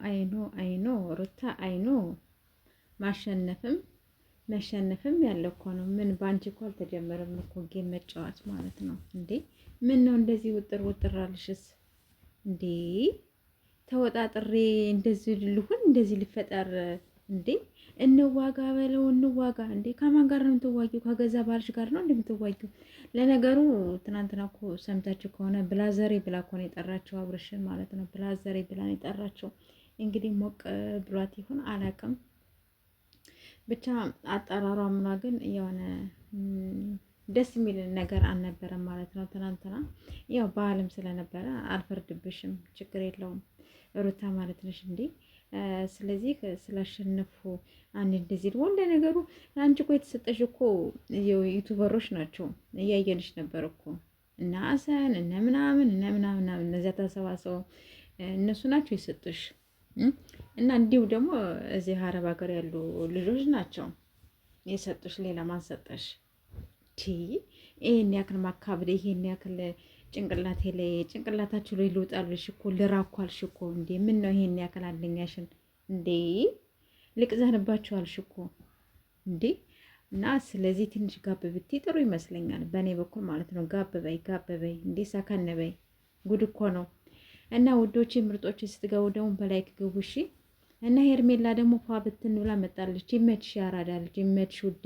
አይኖ ሩታ አይኖ ማሸነፍም መሸነፍም ያለ እኮ ነው። ምን ባንቺ እኮ አልተጀመረም እኮ ጌም መጫወት ማለት ነው እንዴ? ምን ነው እንደዚህ ውጥር ውጥር አልሽስ እንዴ? ተወጣጥሬ እንደዚህ ልሁን እንደዚህ ሊፈጠር እንዴ? እንዋጋ በለው እንዋጋ እንዴ? ከማን ጋር ነው የምትዋጊው? ከገዛ ባልሽ ጋር ነው እንደምትዋጊው? ለነገሩ ትናንትና እኮ ሰምታችሁ ከሆነ ብላዘሬ ብላ እኮ ነው የጠራቸው አብርሽን ማለት ነው። ብላዘሬ ብላ ነው የጠራቸው። እንግዲህ ሞቅ ብሏት ይሁን አላውቅም። ብቻ አጠራሯ ምኗ ግን የሆነ ደስ የሚል ነገር አልነበረም ማለት ነው። ትናንትና ያው በዓልም ስለነበረ አልፈርድብሽም፣ ችግር የለውም ሩታ ማለት ነሽ እንዴ። ስለዚህ ስላሸነፉ አንድ እንደዚህ ወንደ ነገሩ አንቺ እኮ የተሰጠሽ እኮ ዩቱበሮች ናቸው እያየንሽ ነበር እኮ እና አሰን እነ ምናምን እነዚያ ተሰባሰቡ እነሱ ናቸው የሰጡሽ። እና እንዲሁ ደግሞ እዚህ አረብ ሀገር ያሉ ልጆች ናቸው የሰጡሽ። ሌላ ማን ሰጠሽ? ይሄን ያክል ማካበድ፣ ይሄን ያክል ጭንቅላቴ ላይ ጭንቅላታችሁ ላይ ልውጣልሽ እኮ ልራኳልሽ እኮ እንዴ! ምን ነው ይሄን ያክል አንደኛሽን እንዴ ልቅዘንባችኋልሽ እኮ እንዴ! እና ስለዚህ ትንሽ ጋብ ብትይ ጥሩ ይመስለኛል፣ በእኔ በኩል ማለት ነው። ጋብ በይ እንዴ! ሰከን በይ። ጉድ እኮ ነው። እና ውዶቼ ምርጦቼ ስትገቡ ደግሞ በላይክ ግቡ እሺ። እና ሄርሜላ ደግሞ ፏ ብትን ብላ መጣለች። ይመችሽ፣ ያራዳ ልጅ ይመችሽ ውዴ።